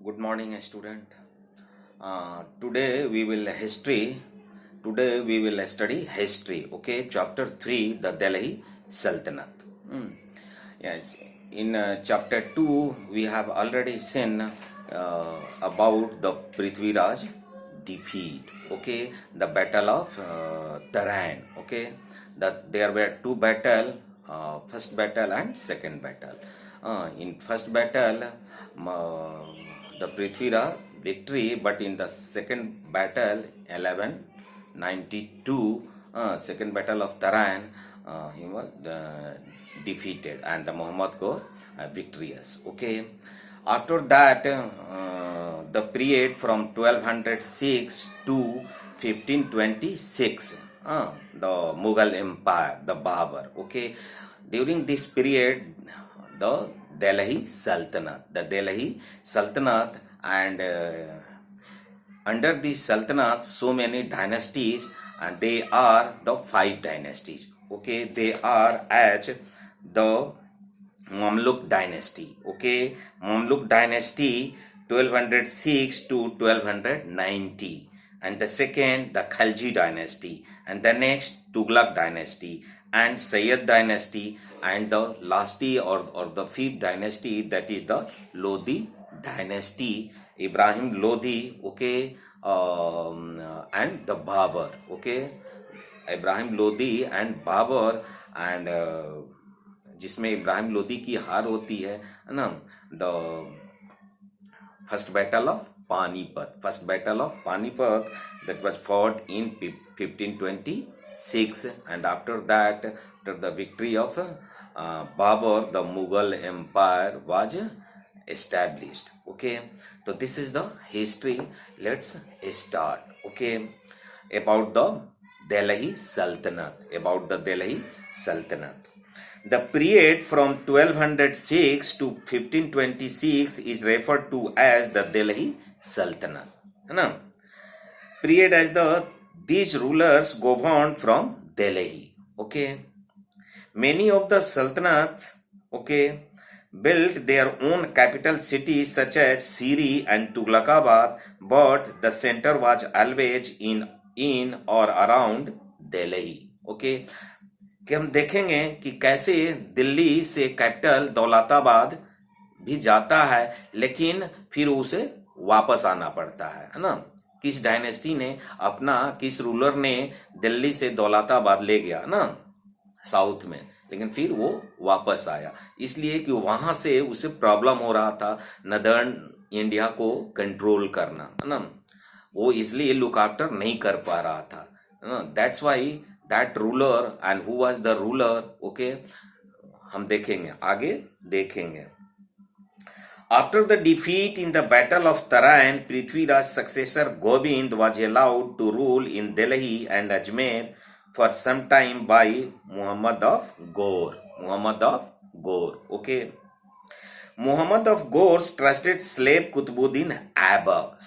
Good morning, student. Today we will history. Today we will study history. Okay, chapter 3, the Delhi Sultanate. Yeah, in chapter 2 we have already seen about the Prithviraj defeat. Okay, the battle of Taran. Okay, that there were two battle, first battle and second battle. In first battle, the Prithviraj victory, but in the second battle, 1192, second battle of Taran, he was defeated, and the Muhammad Ghor victorious. Okay, after that, the period from 1206 to 1526, the Mughal Empire, the Babur. Okay, during this period, the Delhi Sultanate, and under the Sultanate, so many dynasties, and they are the 5 dynasties. Okay, they are as the Mamluk dynasty. Okay, Mamluk dynasty 1206 to 1290, and the second the Khalji dynasty, and the next Tughlaq dynasty and Sayyid dynasty, and the lastly or the 5th dynasty, that is the Lodi dynasty, Ibrahim Lodi. Okay, and the Babur. Okay, Ibrahim Lodi and Babur, and जिसमें इब्राहिम लोदी की हार होती है ना, the first battle of Panipat that was fought in 1526, and after that, after the victory of Babur, the Mughal Empire was established. Okay, so this is the history. Let's start. Okay, about the Delhi Sultanate. The period from 1206 to 1526 is referred to as the Delhi Sultanate. Period as these rulers governed from Delhi. Okay, many of the sultanates, okay, built their own capital cities such as Siri and Tughlaqabad, but the center was always in or around Delhi. Okay, कि हम देखेंगे कि कैसे दिल्ली से capital Daulatabad भी जाता है, लेकिन फिर उसे वापस आना पड़ता है ना। किस डायनेस्टी ने किस रूलर ने दिल्ली से दौलताबाद ले गया ना साउथ में, लेकिन फिर वो वापस आया, इसलिए कि वहां से उसे प्रॉब्लम हो रहा था नदर्न इंडिया को कंट्रोल करना है ना, वो इसलिए लुक आफ्टर नहीं कर पा रहा था। That's why that ruler, and who was the ruler, okay, हम देखेंगे, आगे देखेंगे। After the defeat in the battle of Taran, Prithviraj's successor Gobind was allowed to rule in Delhi and Ajmer for some time by Muhammad of Ghor. Okay, Muhammad of Ghor's trusted slave Qutbuddin Aibak.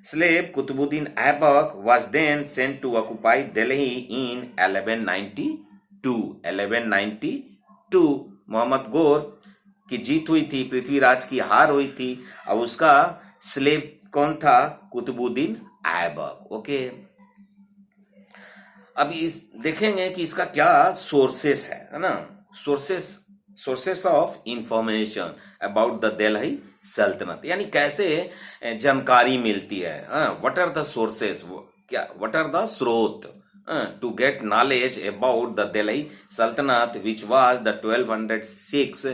Slave Qutbuddin Aibak was then sent to occupy Delhi in 1192. Mohammad गौर की जीत हुई थी, पृथ्वीराज की हार हुई थी, और उसका slave कौन था? कुतुबुद्दीन ऐबक। ओके, अब इस देखेंगे कि इसका क्या सोर्सेस है ना, sources of information about the Delhi Sultanat, यानी कैसे जानकारी मिलती है। What are the sources, what are the स्रोत to get knowledge about the Delhi Sultanat which was the 1206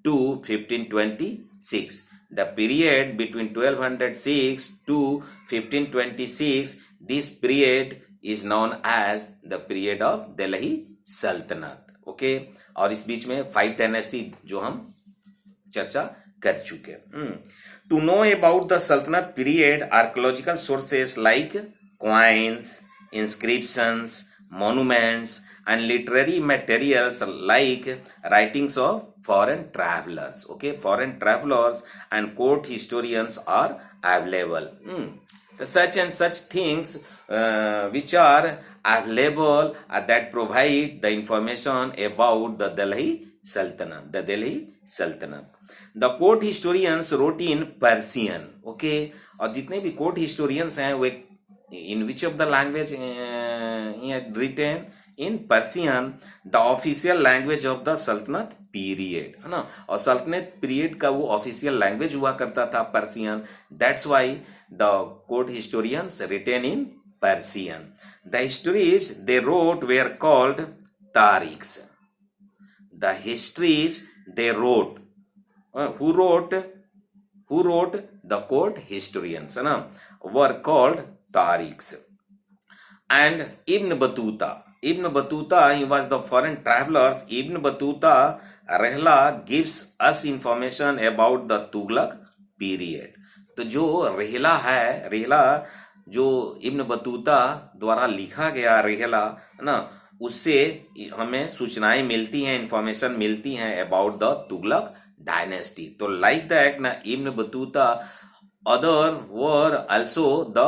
to 1526. The period between 1206 to 1526, this period is known as the period of Delhi Sultanate. Okay, और इस बीच में 5 dynasty जो हम चर्चा कर चुके। To know about the sultanate period, archaeological sources like coins, inscriptions, monuments, and literary materials like writings of foreign travelers. Okay, foreign travelers and court historians are available. Such and such things which are available that provide the information about the Delhi Sultanate, the Delhi Sultanate. The court historians wrote in Persian. Okay, और जितने भी court historians हैं वो in which of the language he had written? In Persian, the official language of the Sultanate period, है ना. और Sultanate period का वो official language हुआ करता था Persian. That's why the court historians written in Persian. The histories they wrote were called tarikhs. The histories they wrote, who wrote the court historians, है ना, were called tarikhs. And Ibn Battuta, he was the foreign travelers. Ibn Battuta Rehla gives us information about the Tughlaq period. तो जो रेहला जो Ibn Battuta द्वारा लिखा गया रेहला, है ना, उससे हमें सूचनाएं मिलती हैं, इंफॉर्मेशन मिलती हैं अबाउट द तुगलक डायनेस्टी. तो लाइक दैट ना Ibn Battuta other were also the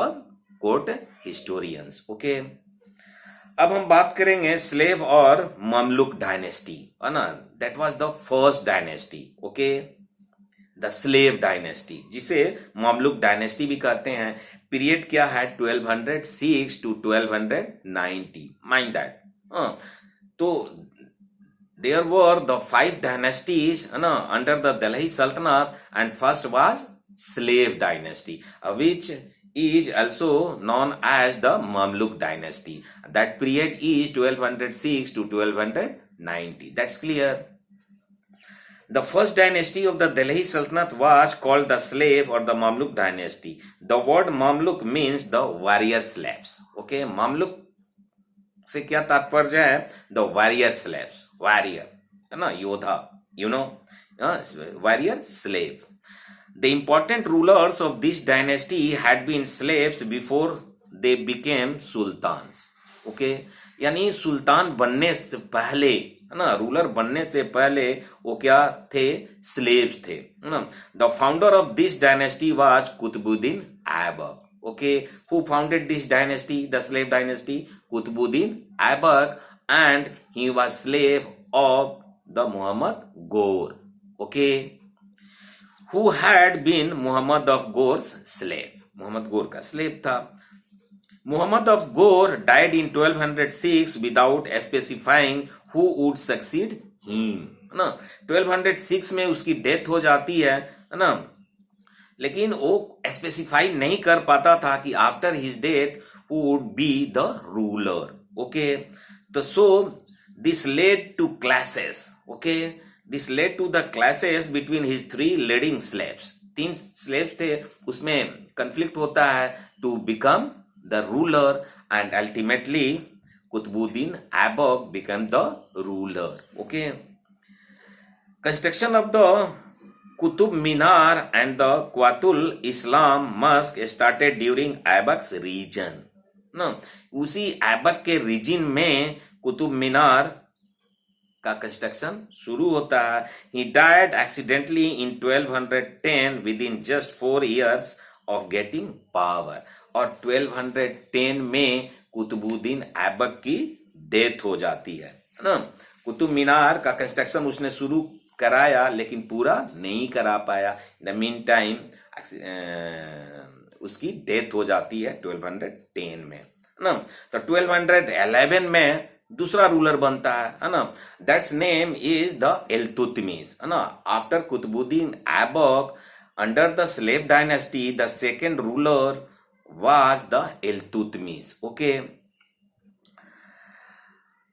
court historians. Okay, अब हम बात करेंगे स्लेव और ममलुक डायनेस्टी, है ना. That was the first dynasty. Okay, the slave dynasty, जिसे ममलुक डायनेस्टी भी कहते हैं. पीरियड क्या है? 1206 to 1290. Mind that. तो देयर वर द 5 डायनेस्टीज, है ना, अंडर द दिल्ली सल्तनत, and first was slave dynasty, which is also known as the Mamluk dynasty. That period is 1206 to 1290. That's clear. The first dynasty of the Delhi Sultanate was called the slave or the Mamluk dynasty. The word Mamluk means the warrior slaves. Okay, Mamluk से क्या तात्पर्य है? The warrior slaves. Warrior, है ना, योद्धा, you know, warrior slave. The important rulers of this dynasty had been slaves before they became sultans. Okay, यानी सुल्तान बनने से पहले, है ना, रूलर बनने से पहले वो क्या थे? स्लेव्स थे, है ना. The founder of this dynasty was Qutbuddin Aibak. Okay, who founded this dynasty, the slave dynasty? Qutbuddin Aibak, and he was slave of the Mohammad Ghor. Okay, who had been Mohammad of Ghor's slave. Mohammad Ghor का स्लेव था. Muhammad of Ghor died in 1206 without specifying who would succeed him, है ना. 1206 में उसकी death हो जाती है ना, लेकिन वो स्पेसिफाई नहीं कर पाता था कि after his death who would be the ruler. Okay, तो so this led to clashes. Okay, this led to the clashes between his 3 leading slaves. 3 slaves थे, उसमें conflict होता है to become the ruler, and ultimately Qutbuddin Aibak became the ruler. Okay, construction of the Qutub Minar and the Quatul Islam Mosque started during Aibak's region. ना, उसी ऐबक के reason में कुतुब मीनार का construction शुरू होता है. He died accidentally in 1210 within just 4 years of getting power. और 1210 में कुतुबुद्दीन ऐबक की डेथ हो जाती है ना. कुतुब मीनार का कंस्ट्रक्शन उसने शुरू कराया लेकिन पूरा नहीं करा पाया. इन द मीन टाइम उसकी डेथ हो जाती है 1210 में ना. तो 1211 में दूसरा रूलर बनता है ना. That's name is the Iltutmish, है ना. After Qutubuddin Aibak under the slave dynasty, the second ruler was the Iltutmish. Okay,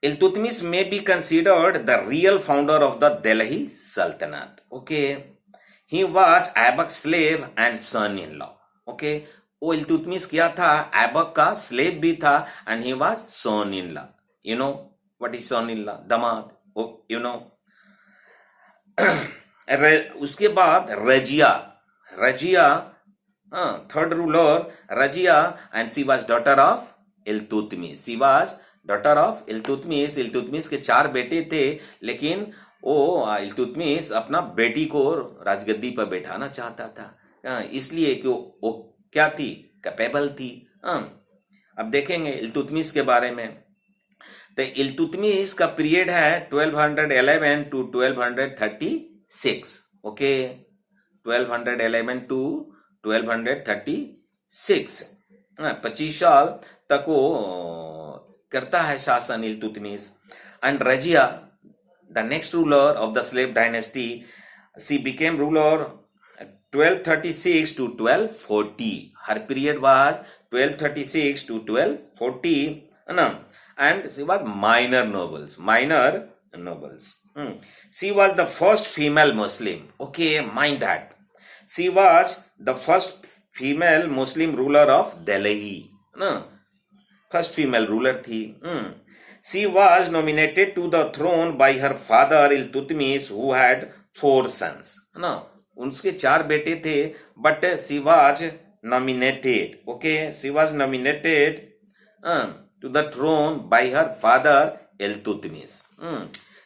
Iltutmish may be considered the real founder of the Delhi Sultanate. Okay, he was Aibak's slave and son-in-law. Okay, वो इल्तुतमिश क्या था? ऐबक का slave भी था, and he was son-in-law. You know what is son-in-law? दामाद. Oh, you know. उसके बाद Razia, third ruler Razia, and she was daughter of Iltutmish. She was daughter of Iltutmish. Iltutmish के 4 बेटे थे, लेकिन वो इल्तुतमिश अपना बेटी को राजगद्दी पर बैठाना चाहता था, इसलिए कि वो क्या थी? कैपेबल थी. अब देखेंगे इल्तुतमिश के बारे में. तो इल्तुतमिश का पीरियड है 1211 टू 1236, ओके, 1211 टू 1236, 25 साल तक वो करता है शासन Iltutmish. And Razia, the next ruler of the slave dynasty, she became ruler 1236 to 1240. Her period was 1236 to 1240, no? And she was minor nobles. She was the first female Muslim. Okay, mind that. She was the first female Muslim ruler of Delhi. No? First female ruler थी. She was nominated to the throne by her father Iltutmish, who had 4 sons. No? उनके 4 बेटे थे, but she was nominated, okay, she was nominated to the throne by her father Iltutmish.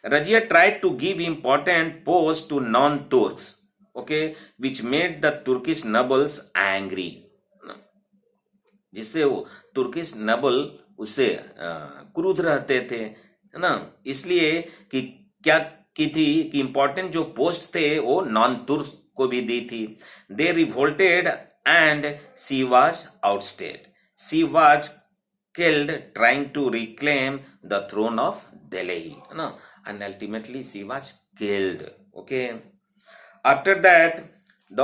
Razia tried to give important post to non Turks, okay, which made the Turkish nobles angry, जिससे वो Turkish Nobel उससे क्रुद्ध रहते थे, है ना, इसलिए कि क्या की थी कि इंपॉर्टेंट जो पोस्ट थे वो नॉन तुर्क को भी दी थी. They revolted and she was ousted. She was killed trying to reclaim the throne of Delhi, है ना, and ultimately she was killed, okay. After that the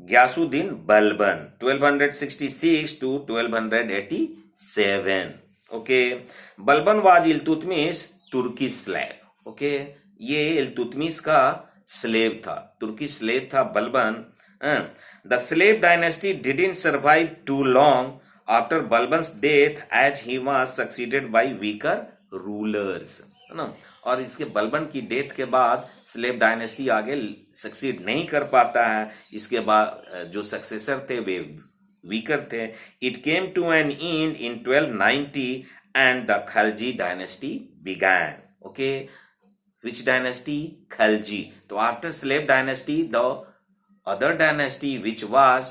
Ghiyasuddin Balban 1266 to 1287, okay. Balban was Iltutmish तुर्की स्लेव, ओके. ये इल्तुतमिश का slave था, तुर्की स्लेव था Balban. The slave dynasty didn't survive too long after Balban's death, as he was succeeded by weaker rulers, है ना. और इसके बलबन की डेथ के बाद स्लेव डायनेस्टी आगे सक्सीड नहीं कर पाता है. इसके बाद जो सक्सेसर थे वे वीकर थे. It came to an end in 1290 and the Khalji dynasty began, okay. Which dynasty? Khalji. So after slave dynasty, the other dynasty which was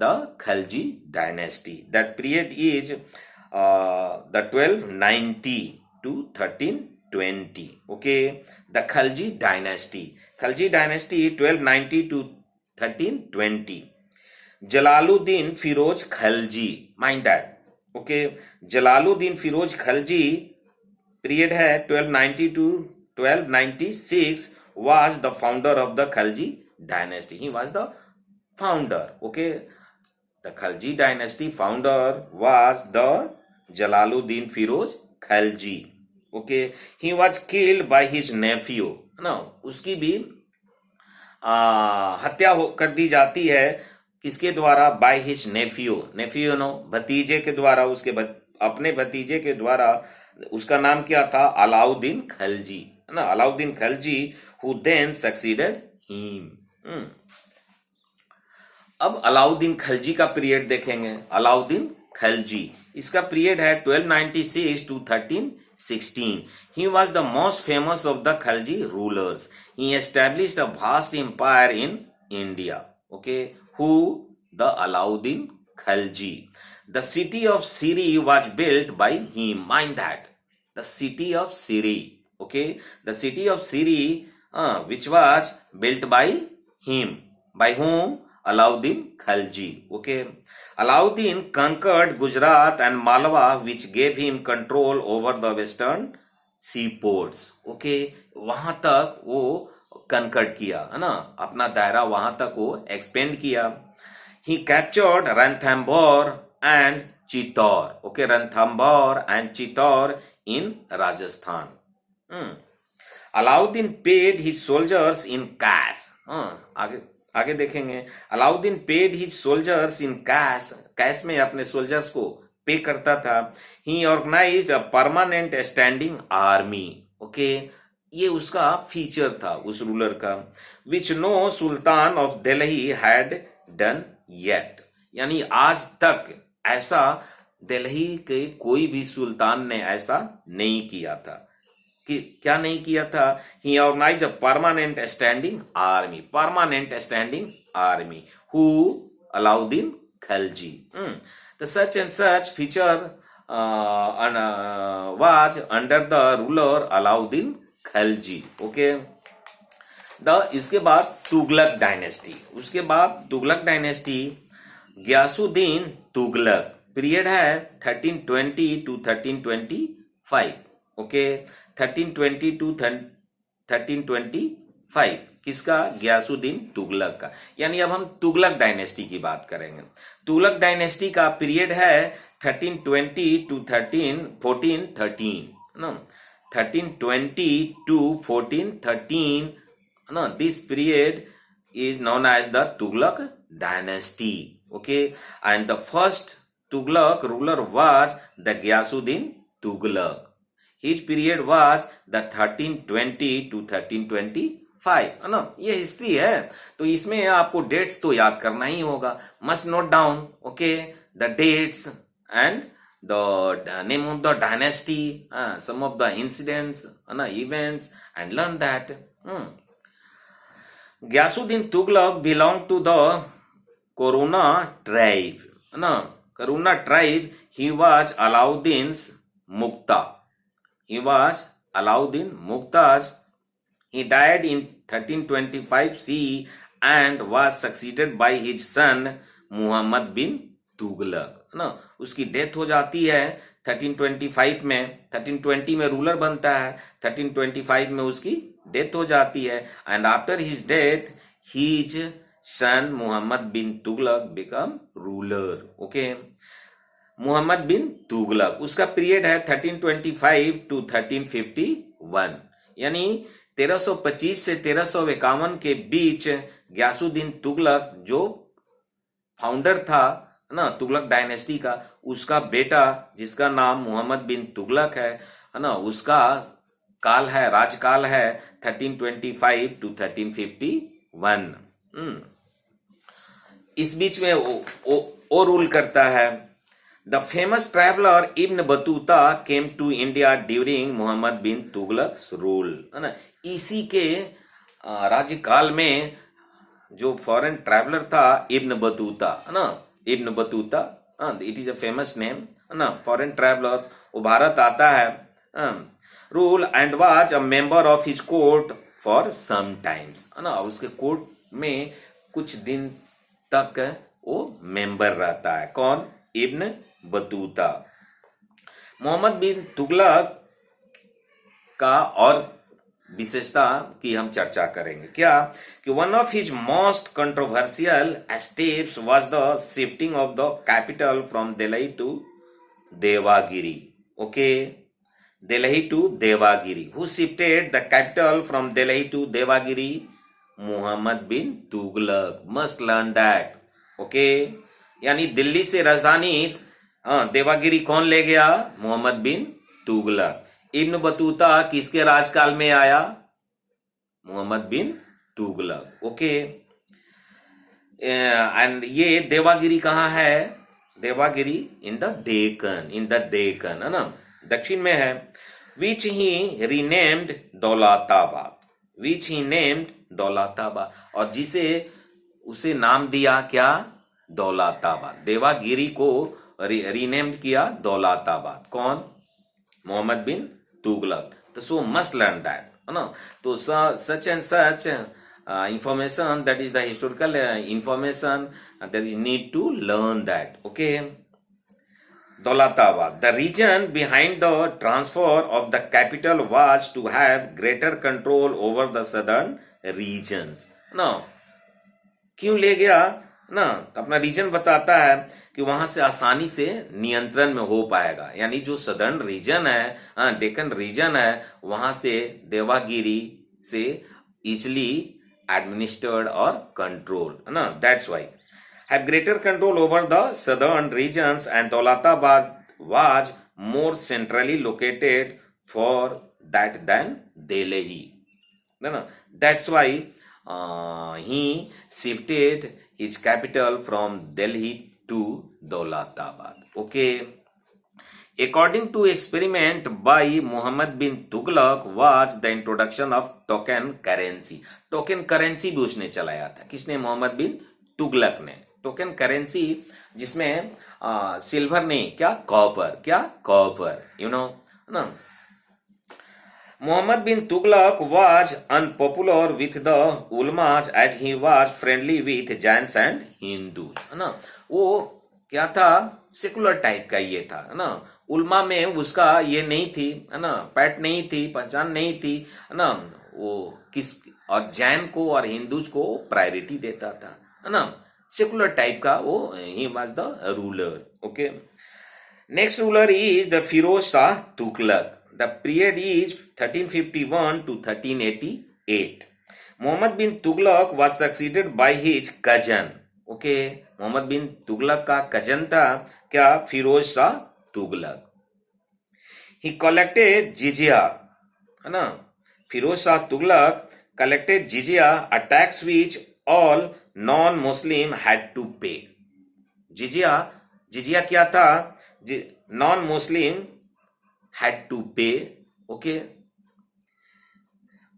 the Khalji dynasty. That period is the 1290 to 1320. Okay, the Khalji dynasty. Khalji dynasty 1290 to 1320. Jalaluddin Firoz Khalji. Mind that. Okay, Jalaluddin Firoz Khalji period है 1290 to 1296, was the founder of the Khalji dynasty. He was the founder, okay. The Khalji dynasty founder was the Jalaluddin Firoz Khalji, okay. He was killed by his nephew. No, उसकी भी हत्या कर दी जाती है. किसके द्वारा? By his nephew. Nephew no, भतीजे के द्वारा, उसके अपने भतीजे के द्वारा. उसका नाम क्या था? अलाउद्दीन खलजी, है ना, Alauddin Khalji, who then succeeded him. अब अलाउद्दीन खलजी का पीरियड देखेंगे. अलाउद्दीन खलजी, इसका पीरियड है 1296 to 1316. He was the most famous of the Khalji rulers. He established a vast empire in India. Okay, who? The Alauddin Khalji. The city of Siri was built by him. Mind that. The city of Siri. Okay, the city of Siri, which was built by him. By whom? Alauddin Khalji. Okay. Alauddin conquered Gujarat and Malwa, which gave him control over the western seaports. Okay. वहां तक वो conquered किया, है ना, अपना दायरा वहां तक वो expand किया. He captured Ranthambore and Chittor. Okay, Ranthambore and Chittor in Rajasthan. Alauddin paid his soldiers in cash. आगे देखेंगे. Alauddin paid his soldiers in cash. Cash में अपने सोल्जर्स को पे करता था. He organised a permanent standing army. Okay, ये उसका feature था उस रूलर का. Which no sultan of Delhi had done yet. यानी आज तक ऐसा दिल्ली के कोई भी सुल्तान ने ऐसा नहीं किया था. कि क्या नहीं किया था? He organise a permanent standing army. Permanent standing army. Who? Alauddin Khalji. The such and such feature was under the ruler Alauddin Khilji. Okay. इसके बाद तुगलक डायनेस्टी. उसके बाद तुगलक डायनेस्टी, गयासुद्दीन तुगलक. पीरियड है 1320 to 1325. ओके. 1320 to 1325 किसका? गयासुद्दीन तुगलक का. यानी अब हम तुगलक डायनेस्टी की बात करेंगे. तुगलक डायनेस्टी का पीरियड है 1320 to 1413 ना. 1320 to 1413 ना. This period is known as the Tughlaq dynasty. Okay, and the first Tughlaq ruler was the Ghiyasuddin Tughlaq. His period was the 1320 to 1325. है ना. ये हिस्ट्री है, तो इसमें आपको डेट्स तो याद करना ही होगा. Must note down. Okay, the dates and the name of the dynasty, some of the incidents, events, and learn that. Ghiyasuddin Tughlaq belonged to the Koruna tribe. Karuna tribe. He was Alauddin's Muqta. He was Alauddin Muqta's. He died in 1325 CE and was succeeded by his son Muhammad bin Tughlaq. ना. उसकी death हो जाती है 1325 में. 1320 में ruler बनता है, 1325 में उसकी डेथ हो जाती है. And after his death his son Muhammad bin Tughlaq become ruler. Okay. Muhammad bin Tughlaq, उसका पीरियड है 1325 to 1351. यानी 1325 से 1351 के बीच गयासुद्दीन तुगलक जो फाउंडर था ना तुगलक डायनेस्टी का, उसका बेटा जिसका नाम मुहम्मद बिन तुगलक है ना, उसका काल है, राजकाल है 1325 to 1351. इस बीच में वो रूल करता है. The famous traveller Ibn Battuta came to India during Muhammad bin Tughlaq rule. है ना. इसी के राज्यकाल में जो फॉरेन ट्रैवलर था इब्न बतूता, है ना. Ibn Battuta, it is a famous name, है ना. फॉरेन ट्रैवलर्स, वो भारत आता है. Rule and was a member of his court for some times. है ना. उसके कोर्ट में कुछ दिन तक वो मेंबर रहता है. कौन? इब्न बतूता. मोहम्मद बिन तुगलक का और विशेषता की हम चर्चा करेंगे. क्या? कि one of his most controversial steps was the shifting of the capital from Delhi to Devagiri. Okay. Delhi to Devagiri. Who shifted the capital from Delhi to Devagiri? Muhammad bin Tughlaq. Must learn that. Okay. यानी दिल्ली से राजधानी देवागिरी कौन ले गया? मोहम्मद बिन तुगलक. इब्न बतूता किसके राजकाल में आया? मोहम्मद बिन तुगलक. ओके. एंड ये देवागिरी कहाँ है? देवागिरी इन द डेक्कन, है ना, दक्षिण में है. विच ही रीनेम्ड दौलताबाद. विच ही नेम्ड दौलताबाद. और जिसे उसे नाम दिया क्या? दौलताबाद. देवागिरी को रीनेम्ड किया दौलताबाद. कौन? मोहम्मद बिन तुगलक. तो सो मस्ट लर्न दैट, है ना. तो such and such information, that is the historical information, that is need to learn that. Okay. Daulatabad. The reason behind the transfer of the capital was to have greater control over the southern regions. Now, क्यों ले गया ना? तो अपना reason बताता है कि वहां से आसानी से नियंत्रण में हो पाएगा. यानी जो सदर्न रीजन है, डेक्कन रीजन है, वहां से देवागिरी से इजिली एडमिनिस्टर्ड और कंट्रोल, है ना. That's why have greater control over the southern regions and Daulatabad was more centrally located for that then Delhi, है ना. That's why he shifted his capital from Delhi to Daulatabad. Okay. According to experiment by Muhammad bin Tughlaq was the introduction of token currency. Token currency भी उसने चलाया था. किसने? मोहम्मद बिन तुगलक ने. Token currency जिसमें silver नहीं, क्या कॉपर, यू नो ना. Muhammad bin Tughlaq was unpopular with the ulmas as he was friendly with Jains and Hindus, है ना. वो क्या था, सेकुलर टाइप का ये था, है ना. उल्मा में उसका ये नहीं थी, है ना, पैट नहीं थी, पहचान नहीं थी, है ना. वो किस और जैन को और हिंदूज को प्रायोरिटी देता था, है ना. सेकुलर टाइप का वो, he was the ruler. Okay. Next ruler is the Firoz Shah Tughlaq. The period is 1351 to 1388. Muhammad bin Tughlaq was succeeded by his cousin. Okay, Muhammad bin Tughlaq का cousin था क्या, Firoz Shah Tughlaq. He collected jizya, है ना. Firoz Shah Tughlaq collected jizya, a tax which all non-Muslim had to pay. जिजिया क्या था, non-Muslim had to pay, okay,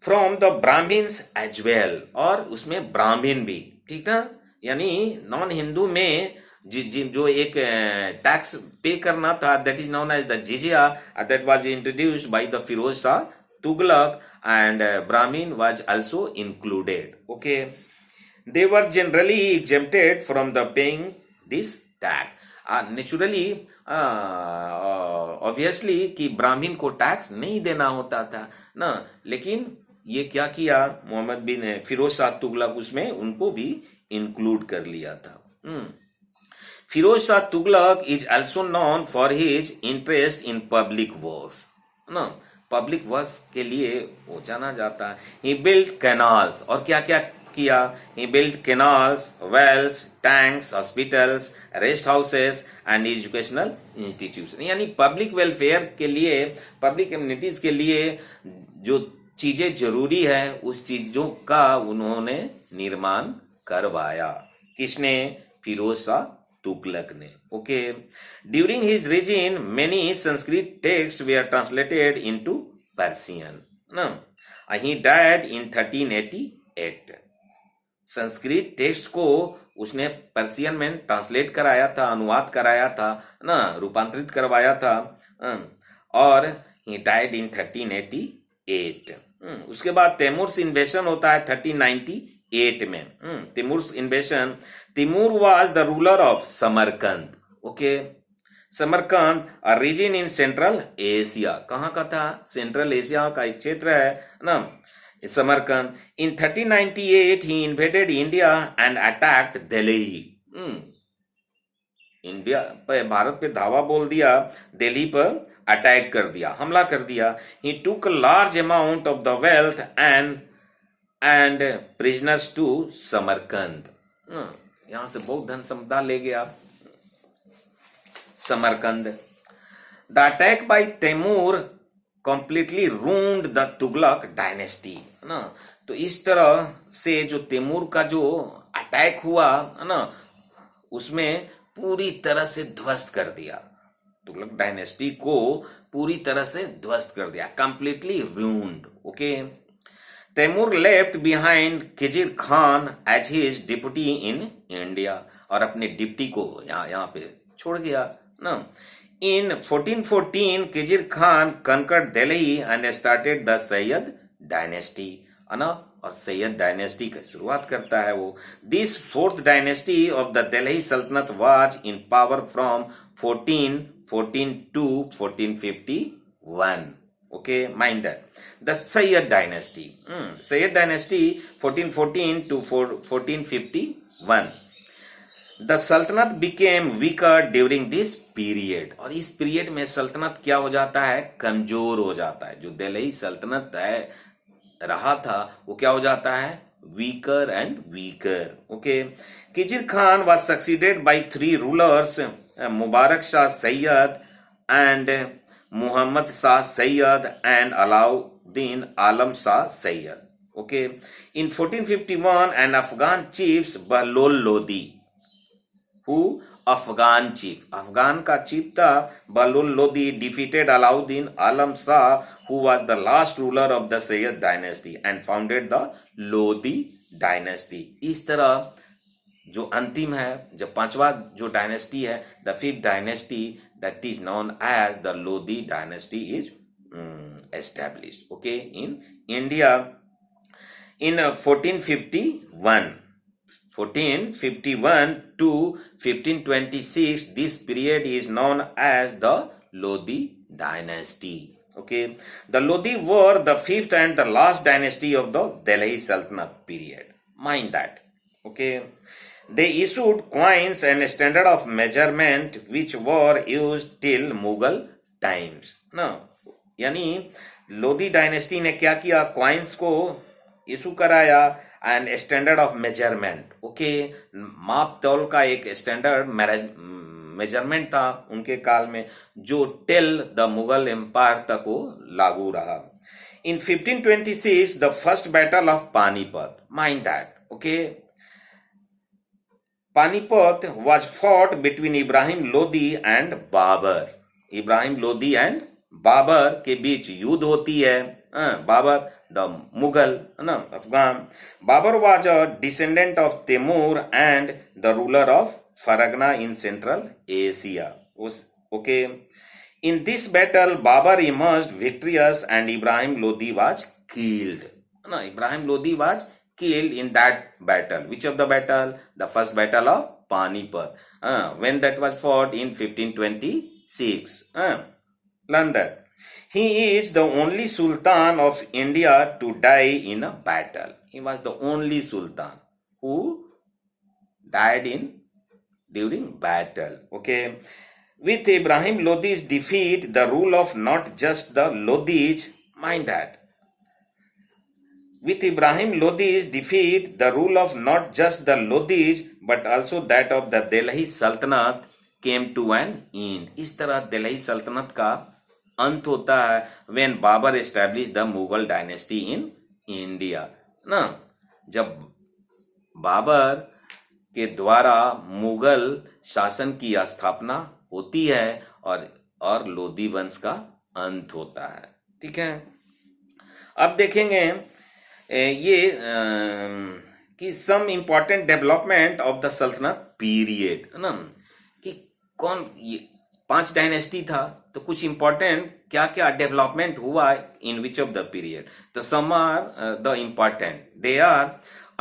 from the Brahmins as well, और उसमें ब्राह्मण भी, ठीक ना. यानी नॉन हिंदू में जो एक टैक्स पे करना था, that is known as the jizya, that was introduced by the Firoz Shah Tughlaq, and Brahmin was also included. Okay. They were generally exempted from the paying this tax. Naturally obviously कि ब्राह्मण को टैक्स नहीं देना होता था ना, लेकिन ये क्या किया मोहम्मद बिन फिरोज शाह तुगलक, उसमें उनको भी इंक्लूड कर लिया था. Firoz Shah Tughlaq is also known for his interest in public works ना. पब्लिक वर्क्स के लिए वो जाना जाता है. ही बिल्ड कैनाल्स, और क्या क्या किया, he built canals, wells, tanks, hospitals, rest houses and educational institutions. यानी पब्लिक वेलफेयर के लिए, पब्लिक कम्युनिटीज के लिए जो चीजें जरूरी है, उस चीजों का उन्होंने निर्माण करवाया. किसने, फिरोज शाह तुगलक ने. Okay. During his reign many Sanskrit texts were translated into Persian. ना, he died in 1388. Sanskrit text को उसने पर्सियन में ट्रांसलेट कराया था, अनुवाद कराया था ना, रूपांतरित करवाया था, और ही डाइड इन 1388. उसके बाद तैमूर इन्वेशन होता है 1398 में. Timur invasion, Timur was the ruler of Samarkand. Okay. Samarkand a region in central Asia. कहाँ का था, सेंट्रल एशिया का एक क्षेत्र है ना, Samarkand. In 1398, he invaded India and attacked Delhi. India पे, भारत पे धावा बोल दिया, दिल्ली पर अटैक कर दिया, हमला कर दिया. He took a large amount of the wealth and prisoners to Samarkand. यहां से बहुत धन संपदा ले गया Samarkand. The attack by Timur completely ruined the Tughlaq dynasty, है ना. तो इस तरह से जो तैमूर का जो अटैक हुआ, है ना, उसमें पूरी तरह से ध्वस्त कर दिया, तुगलक डायनेस्टी को पूरी तरह से ध्वस्त कर दिया, completely ruined. Okay. Timur left behind Khizr Khan as his deputy in India, और अपने डिप्टी को यहाँ पे छोड़ गया ना. In 1414, Khizr Khan conquered Delhi and started the Sayyid dynasty, है ना, और सैयद डायनेस्टी की शुरुआत करता है वो. This fourth dynasty of the Delhi Sultanate was in power from 1414 to 1451. Okay, mind that. The Sayyid dynasty. Sayyid dynasty 1414 to 1451. The Sultanate became weaker during this period. और इस पीरियड में सल्तनत क्या हो जाता है, कमजोर हो जाता है. जो दिल्ली सल्तनत रहा था वो क्या हो जाता है, weaker and weaker. Okay. Khizr Khan was succeeded by 3 rulers, Mubarak Shah Syed and Muhammad Shah Syed and Alauddin Alam Shah Syed. Okay. In 1451, an Afghan chief Bahlol Lodi, who Afghan chief, Afghan का चीफ था Bahlol Lodi, defeated Alauddin Alam Shah, who was the last ruler of the Sayyid dynasty and founded the Lodi dynasty. इस तरह जो अंतिम है, जब पांचवा जो डायनेस्टी है, the fifth dynasty that is known as the Lodi dynasty is established, okay, in India in 1451 to 1526. This period is known as the Lodi dynasty. Okay, the Lodi were the fifth and the last dynasty of the Delhi Sultanate period. Mind that. Okay, they issued coins and standard of measurement which were used till Mughal times. No, यानी Lodhi dynasty ने क्या किया, coins को issue कराया and standard of measurement, okay, माप तौल का एक स्टैंडर्ड मेजरमेंट था उनके काल में, जो टिल द मुगल एम्पायर तक वो लागू रहा. In 1526 the first battle of Panipat, mind that, okay, Panipat was fought between Ibrahim Lodi and Babur. Ibrahim Lodi and Babur के बीच युद्ध होती है. बाबर द मुगल, ना, Afghan. Babur was a descendant of Timur and the ruler of Fergana in central Asia. Okay, in this battle Babur emerged victorious and Ibrahim Lodi was killed. ना, Ibrahim Lodi was killed in that battle. Which of the battle? The first battle of Panipat. When that was fought in 1526. Learn that. He is the only Sultan of India to die in a battle. He was the only Sultan who died during battle. Okay. With Ibrahim Lodi's defeat, the rule of not just the Lodis, mind that. With Ibrahim Lodi's defeat, the rule of not just the Lodis but also that of the Delhi Sultanate came to an end. इस तरह दिल्ली सल्तनत का अंत होता है when Babur established the Mughal dynasty in India. ना, जब बाबर के द्वारा मुगल शासन की स्थापना होती है और लोधी वंश का अंत होता है. ठीक है, अब देखेंगे ये कि some important development of the sultanate period, है ना, कि कौन ये 5 डायनेस्टी था, तो कुछ इंपॉर्टेंट क्या क्या डेवलपमेंट हुआ in which of the period. तो some are the important. They are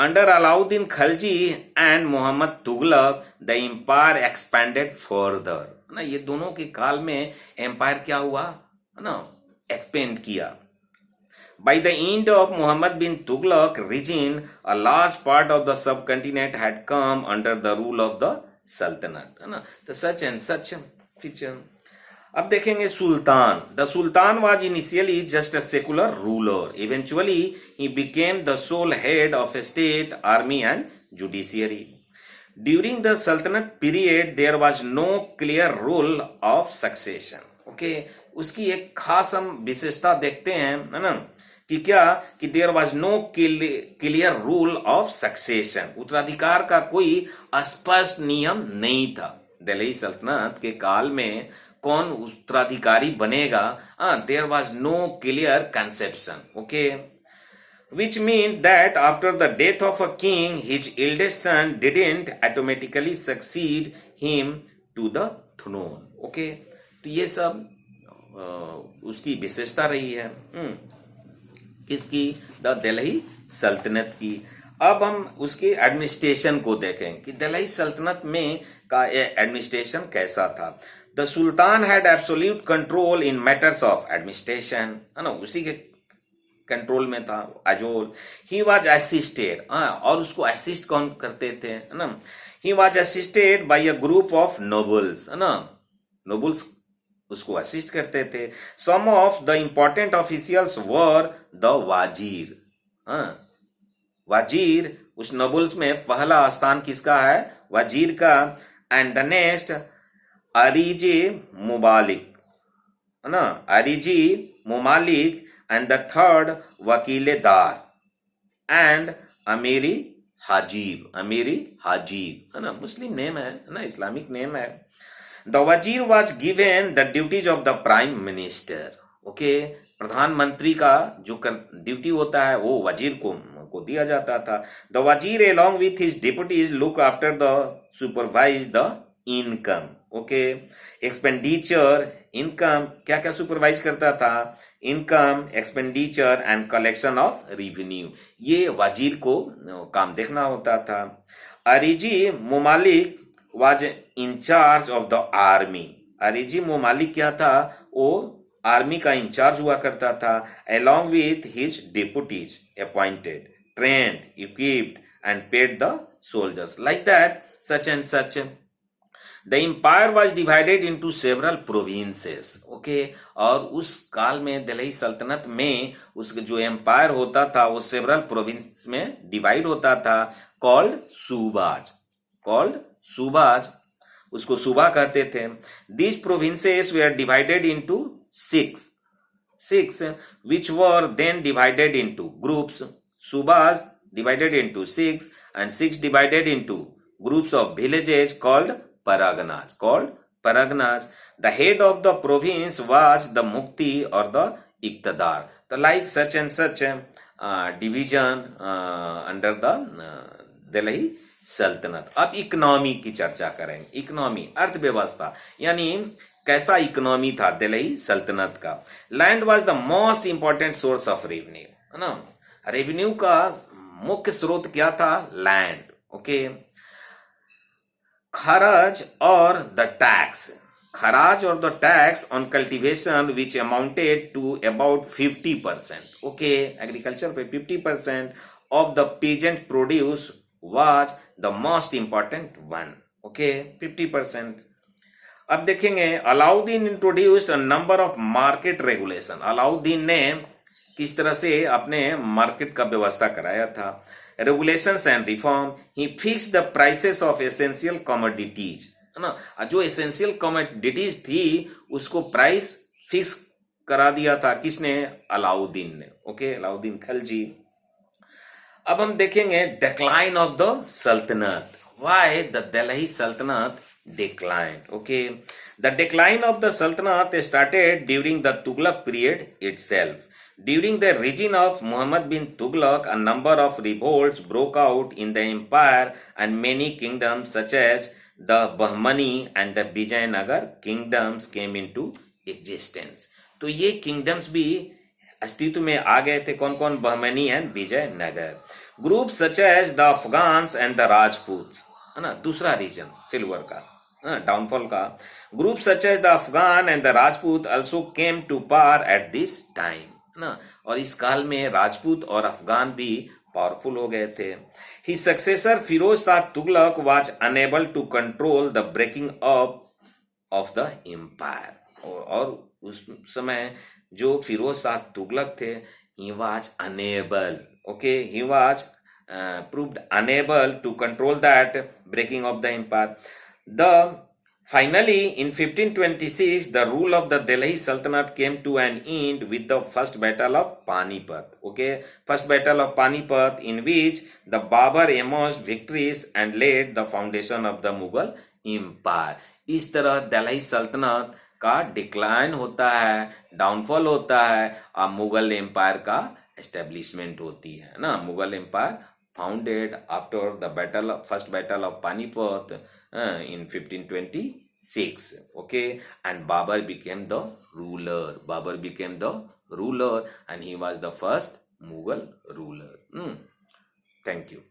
under Alauddin Khalji and Mohammad Tughlaq the empire expanded further. ना, ये दोनों के काल में एम्पायर क्या हुआ, है ना, एक्सपेंड किया. By the end of Muhammad bin Tughlaq regime, a large part of the subcontinent had come under the rule of the Sultanate. है ना, तो such and such feature. अब देखेंगे सुल्तान. The Sultan was initially just a secular ruler. Eventually, he became the sole head of a state, army and judiciary. During the Sultanate period, there was no clear rule of succession. Okay, उसकी एक खास हम विशेषता देखते हैं, है ना, कि क्या, कि there was no clear rule of succession. उत्तराधिकार का कोई स्पष्ट नियम नहीं था. दिल्ली सल्तनत के काल में कौन उत्तराधिकारी बनेगा, there was no clear conception. Okay, which means that after the death of a king, his eldest son didn't automatically succeed him to the throne. Okay, तो ये सब उसकी विशेषता रही है. किसकी? द दिल्ली सल्तनत की. अब हम उसके एडमिनिस्ट्रेशन को देखें कि दिल्ली सल्तनत में का एडमिनिस्ट्रेशन कैसा था. The sultan had absolute control in matters of administration, है ना, उसी के कंट्रोल में था अजोल. ही वॉज असिस्टेड, और उसको असिस्ट कौन करते थे, है ना, he was assisted by a group of nobles, है ना, नोबल्स उसको असिस्ट करते थे. Some of the important officials were the wazir. वाजीर उस नोबल्स में पहला स्थान किसका है? वाजीर का. And the next ariz mumalik, है ना, अरीजी मुमालिक. And the third wakil dar and अमीरी हाजीब. अमीरी हाजीब, है ना, मुस्लिम नेम है ना, इस्लामिक नेम है. The wazir was given the duties of the prime minister. Okay, प्रधानमंत्री का जो ड्यूटी होता है वो वजीर को दिया जाता था. द वजीर along with his deputies look after the supervise the income. Okay, expenditure, income, क्या क्या सुपरवाइज करता था? Income, expenditure and collection of revenue, ये वजीर को काम देखना होता था. Ariz mumalik was in charge of the army. अरिजी मुमालिक क्या था? वो आर्मी का इंचार्ज हुआ करता था. along with his deputies appointed, trained, equipped and paid the soldiers. Like that, such and such. The empire was divided into several provinces. Okay, और उस काल में दिल्ली सल्तनत में उसका जो एम्पायर होता था वो सेवरल प्रोविंस में डिवाइड होता था. कॉल्ड सूबाज, उसको सूबा कहते थे. These provinces were divided into six which were then divided into groups. Subas divided into six and six divided into groups of villages called paraganas. The head of the province was the mukti or the iqtidar. So like such and such division under the Delhi सल्तनत. अब economy की चर्चा करेंगे. Economy, अर्थव्यवस्था, यानी कैसा economy था दिल्ली सल्तनत का. Land was the most important source of revenue, है ना. रेवेन्यू का मुख्य स्रोत क्या था? लैंड. ओके, खराज और the tax on cultivation which amounted to about 50%. Okay, agriculture पे 50% of the peasant produce was the most important one. Okay, 50%. अब देखेंगे Alauddin introduced a number of market regulation. Alauddin ने किस तरह से अपने मार्केट का व्यवस्था कराया था. Regulations and reform. He fix the prices of essential commodities, है ना. जो एसेंशियल कमोडिटीज थी उसको प्राइस फिक्स करा दिया था. किसने? अलाउद्दीन ने. ओके, अलाउद्दीन खिलजी. अब हम देखेंगे डिक्लाइन ऑफ द सल्तनत. व्हाई द दिल्ली सल्तनत declined. Okay, the decline of the Sultanate started during the Tughlaq period itself. During the reign of Muhammad bin Tughlaq, a number of revolts broke out in the empire and many kingdoms such as the Bahmani and the Vijayanagar kingdoms came into existence. तो ये kingdoms भी अस्तित्व में आ गए थे. कौन कौन? Bahmani and Vijayanagar. Group such as the Afghans and the Rajput, है ना. दूसरा रीजन सिल्वर का डाउनफॉल का. Group such as the Afghan and the Rajput also came to power at this time, है ना. और इस काल में राजपूत और अफगान भी पावरफुल हो गए थे. He successor Firoz Shah Tughlaq was unable to control the breaking up of the empire. और उस समय जो फिरोज शाह तुगलक थे, he was unable. Okay, he was proved unable to control that breaking of the empire. Finally, in 1526, the rule of the Delhi Sultanate came to an end with the first battle of Panipat. Okay, first battle of Panipat, in which the Babar emerged victorious and laid the foundation of the Mughal empire. इस तरह दिल्ली सल्तनत का decline होता है, downfall होता है, और Mughal empire का एस्टेब्लिशमेंट होती है ना. Mughal empire founded after the first battle of Panipat in 1526. Okay, and Babur became the ruler and he was the first Mughal ruler. Thank you.